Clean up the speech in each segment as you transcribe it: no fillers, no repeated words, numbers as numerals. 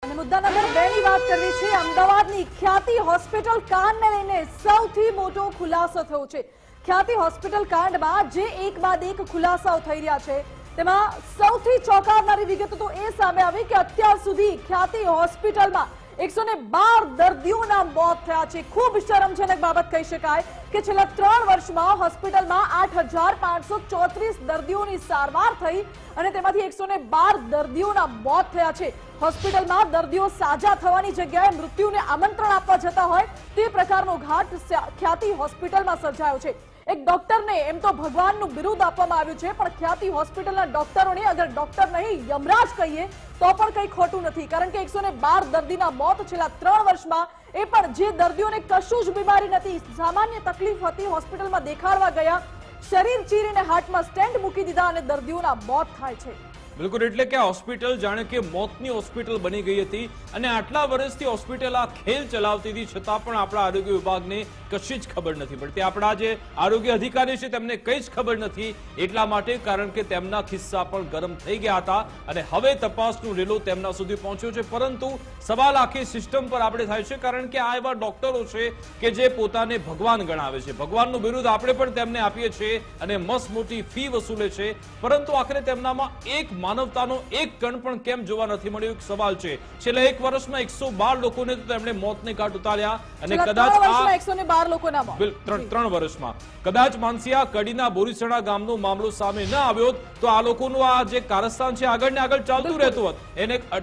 અને મુદ્દા નંબર 2 ની વાત કરવી છે। અમદાવાદની ખ્યાતિ હોસ્પિટલ કાંડને લઈને સૌથી મોટો ખુલાસો થયો છે। ખ્યાતિ હોસ્પિટલ કાંડમાં જે એક બાદ એક ખુલાસાઓ થઈ રહ્યા છે, તેમાં સૌથી ચોંકાવનારી વિગતો તો એ સામે આવી કે અત્યાર સુધી ખ્યાતિ હોસ્પિટલમાં 112 દર્દીઓના મોત થયા છે। ખૂબ શરમજનક બાબત કહી શકાય કે છેલ્લા 3 વર્ષમાં હોસ્પિટલમાં 8534 દર્દીઓની સારવાર થઈ અને તેમાંથી 112 દર્દીઓના મોત થયા છે। હોસ્પિટલમાં દર્દીઓ સાજા થવાની જગ્યાએ મૃત્યુને આમંત્રણ આપવા જતા હોય તે પ્રકારનો ઘાટ ખ્યાતિ હોસ્પિટલમાં સર્જાયો છે। એક ડોક્ટરને એમ તો ભગવાનનું બિરુદ આપવામાં આવ્યું છે, પણ ખ્યાતિ હોસ્પિટલના ડોક્ટરોને અગર ડોક્ટર નહીં યમરાજ કહીએ તો પણ કંઈ ખોટું નથી, કારણ કે 112 દર્દીના મોત છેલ્લા 3 વર્ષમાં, એ પણ જે દર્દીઓને કશું જ બીમારી નથી, સામાન્ય તકલીફ હતી, હોસ્પિટલમાં દેખાડવા ગયા, શરીર ચીરીને હાર્ટમાં સ્ટેન્ટ મૂકી દીધા અને દર્દીઓના મોત થાય છે। બિલકુલ, એટલે કે હોસ્પિટલ જાણે કે મોતની હોસ્પિટલ બની ગઈ હતી અને આટલા વર્ષથી હોસ્પિટલ આ ખેલ ચલાવતી હતી, છતાં પણ આપણા આરોગ્ય વિભાગને કશી જ ખબર નથી પડતી। આપણા જે આરોગ્ય અધિકારી છે તેમને કંઈ જ ખબર નથી, એટલા માટે કારણ કે તેમના ખિસ્સા પણ ગરમ થઈ ગયા હતા અને હવે તપાસનું રેલો તેમના સુધી પહોંચ્યો છે। પરંતુ સવાલ આખી સિસ્ટમ પર આપણે થાય છે, કારણ કે આ એવા ડોક્ટરો છે કે જે પોતાને ભગવાન ગણાવે છે, ભગવાનનું બિરુદ આપણે પણ તેમને આપીએ છીએ અને મસ્ત મોટી ફી વસૂલે છે, પરંતુ આખરે તેમનામાં એક માનવતાનો એક કણ પણ કેમ જોવા નથી મળ્યો, એક સવાલ છે। છેલ્લા 1 વર્ષમાં 112 લોકોને તો તેમણે મોતને ઘાટ ઉતાર્યા અને કદાચ આ 112 લોકોના મોત 3 વર્ષમાં કદાચ માનસિયા કડીના બોરીસણા ગામનો મામલો સામે ન આવ્યો તો આ લોકોનું આ જે કારસ્તાન છે આગળ ને આગળ ચાલતું રહેતું હોત,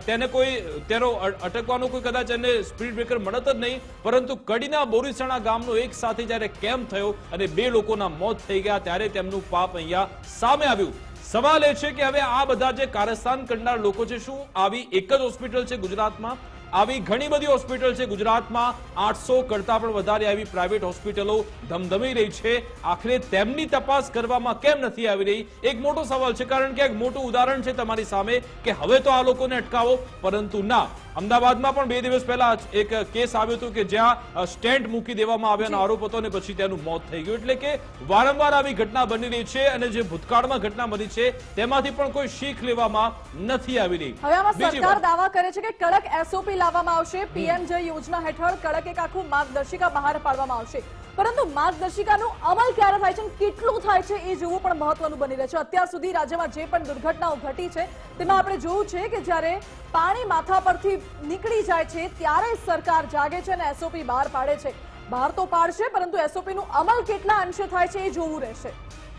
તેને કોઈ તેનો અટકવાનો કોઈ કદાચ એને સ્પીડ બ્રેકર મળત જ નહીં, પરંતુ કડીના બોરીસણા ગામનો એક સાથે જ્યારે કેમ થયો અને 2 લોકોના મોત થઈ ગયા ત્યારે તેમનું પાપ અહીંયા સામે આવ્યું। સવાલ એ છે કે હવે આ બધા જે કારસ્તાન કરનાર લોકો છે, શું આવી એક જ હોસ્પિટલ છે ગુજરાતમાં? આવી ઘણી બધી હોસ્પિટલ છે ગુજરાતમાં, 800 કરતા પણ વધારે આવી પ્રાઇવેટ હોસ્પિટલો ધમધમી રહી છે, આખરે તેમની તપાસ કરવામાં કેમ નથી આવી રહી? એક મોટો સવાલ છે, કારણ કે એક મોટું ઉદાહરણ છે તમારી સામે કે હવે તો આ લોકોને અટકાવો, પરંતુ ના। અમદાવાદમાં પણ 2 દિવસ પહેલા એક કેસ આવ્યો હતો કે જ્યાં સ્ટેન્ટ મૂકી દેવામાં આવ્યાનો આરોપ હતો અને પછી તેનું મોત થઈ ગયું। એટલે કે વારંવાર આવી ઘટના બની રહી છે અને જે ભૂતકાળમાં ઘટના બની છે તેમાંથી પણ કોઈ શીખ લેવામાં નથી આવી રહી। હવે આમાં સરકાર દાવા કરે છે કે કડક એસઓપી લાવવામાં આવશે, પીએમજે યોજના હેઠળ કડક એક આખું માર્ગદર્શિકા બહાર પાડવામાં આવશે, પરંતુ માર્ગદર્શિકાનો અમલ ક્યારે થાય છે, કેટલું થાય છે એ જોવું પણ મહત્વનું બની રહે છે। અત્યાર સુધી રાજ્યમાં જે પણ દુર્ઘટનાઓ ઘટી છે તેમાં આપણે જોયું છે કે જ્યારે પાણી માથા પરથી નીકળી જાય છે ત્યારે સરકાર જાગે છે અને એસઓપી બહાર પાડે છે। બહાર તો પાડશે, પરંતુ એસઓપીનું અમલ કેટલા અંશે થાય છે એ જોવું રહેશે।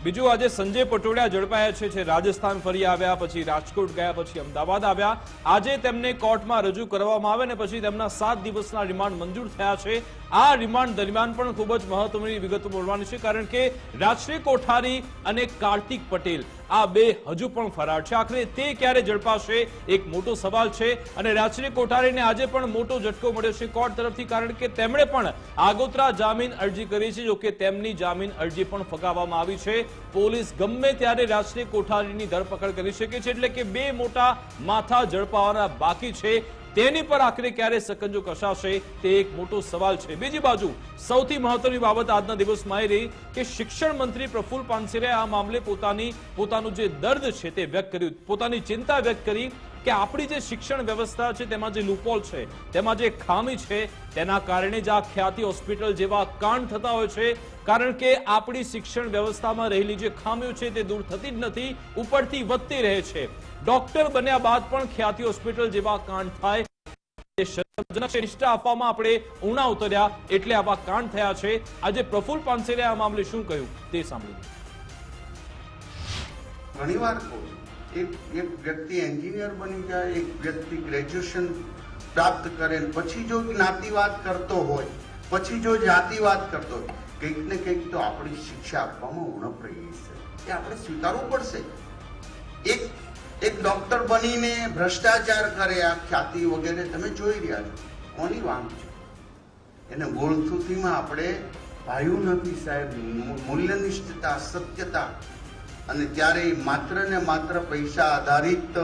બીજું, આજે સંજય પટોડિયા ઝડપાયા છે, રાજસ્થાન ફરી આવ્યા, પછી રાજકોટ ગયા, પછી અમદાવાદ આવ્યા, આજે તેમને કોર્ટમાં રજૂ કરવામાં આવે ને પછી તેમના 7 દિવસના રિમાન્ડ મંજૂર થયા છે। આ રિમાન્ડ દરમિયાન પણ ખૂબ જ મહત્વની વિગતો મળવાની છે, કારણ કે રાજશ્રી કોઠારી અને કાર્તિક પટેલ આ 2 હજુ પણ ફરાર છે। આખરે તે ક્યારે ઝડપાશે એક મોટો સવાલ છે અને રાજશ્રી કોઠારીને આજે પણ મોટો ઝટકો મળ્યો છે કોર્ટ તરફથી, કારણ કે તેમણે પણ આગોતરા જામીન અરજી કરી છે, જો કે તેમની જામીન અરજી પણ ફગાવવામાં આવી છે। પોલીસ ગમે ત્યારે રાજશ્રી કોઠારીની ધરપકડ કરી શકે છે, એટલે કે 2 મોટા માથા ઝડપાવાના બાકી છે, તેની પર આખરે ક્યારે સકંજો કસાશે તે એક મોટો સવાલ છે। બીજી બાજુ સૌથી મહત્વની બાબત આજના દિવસમાં એ રહી કે શિક્ષણ મંત્રી પ્રફુલ્લ પાનસેરે આ મામલે પોતાનું જે દર્દ છે તે વ્યક્ત કર્યું, પોતાની ચિંતા વ્યક્ત કરી કે આપણી જે શિક્ષણ વ્યવસ્થા છે તેમાં જે લૂપહોલ છે, તેમાં જે ખામી છે, તેના કારણે જ આ ખ્યાતિ હોસ્પિટલ જેવા કાંડ થતા હોય છે, કારણ કે આપણી શિક્ષણ વ્યવસ્થામાં રહેલી જે ખામીઓ છે તે દૂર થતી જ નથી, ઉપરથી વધતી રહે છે। ડોક્ટર બન્યા બાદ પણ ખ્યાતિ હોસ્પિટલ જેવા કાંડ થાય, શરમજનક નિષ્ઠા આપવામાં આપણે ઊણા ઉતર્યા એટલે આવા કાંડ થયા છે। આજે પ્રફુલ્લ પાનસેરે આ મામલે શું કહ્યું તે સાંભળ્યું। ઘણીવાર એક વ્યક્તિ એન્જિનિયર બની જાય, એક વ્યક્તિ ગ્રેજ્યુએશન પ્રાપ્ત કરે, પછી જો જ્ઞાતિવાદ કરતો હોય, પછી જો જાતિવાદ કરતો હોય, કંઈક ને કંઈક તો આપણી શિક્ષા આપવામાં ઉણપ રહી છે, એ આપણે સ્વીકારવું પડશે। એક ડોક્ટર બનીને ભ્રષ્ટાચાર કરે, આ ખ્યાતિ વગેરે તમે જોઈ રહ્યા છો, કોની વાંક છે? એને ગોળથુથીમાં આપણે ભાયું નથી સાહેબ, મૂલ્યનિષ્ઠતા, સત્યતા, અને ત્યારે માત્ર ને માત્ર પૈસા આધારિત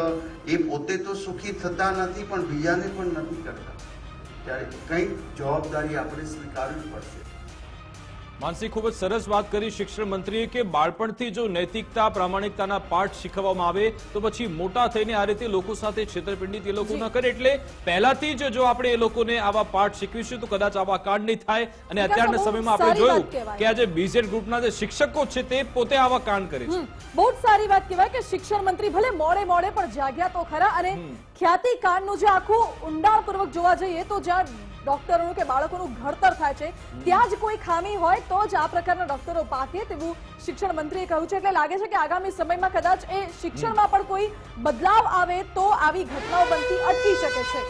એ પોતે તો સુખી થતા નથી પણ બીજાને પણ નથી કરતા, ત્યારે કંઈક જવાબદારી આપણે સ્વીકારવી પડશે। માનસી, ખૂબ જ સરસ વાત કરી શિક્ષણ મંત્રીએ કે બાળપણથી જો નૈતિકતા પ્રામાણિકતાના પાઠ શીખવવામાં આવે તો પછી મોટા થઈને આ રીતે લોકો સાથે છેતરપિંડી તે લોકો ન કરે. એટલે પહેલાથી જ જો આપણે એ લોકોને આવા પાઠ શીખવીશું તો કદાચ આવા કાંડ નહીં થાય. અને અત્યારના સમયમાં આપણે સારી વાત જોયું કહેવાય. કે આજે બીજેડ ગ્રુપના જે શિક્ષકો છે તે પોતે આવા કાંડ કરે છે. બહુ જ સારી વાત કહેવાય કે શિક્ષણ મંત્રી ભલે મોડે પણ જાગ્યા તો ખરા. અને ખ્યાતિ કાંડનું જે આખું ઊંડાણપૂર્વક જોવા જઈએ તો જ્યાં ડોક્ટરોનું કે બાળકોનું ઘડતર થાય છે ત્યાં જ કોઈ ખામી હોય તો જ આ પ્રકારના ડોક્ટરો પાકે તેવું શિક્ષણ મંત્રીએ કહ્યું છે. એટલે લાગે છે કે આગામી સમયમાં કદાચ એ શિક્ષણમાં પણ કોઈ બદલાવ આવે તો આવી ઘટનાઓ બનતી અટકી શકે છે.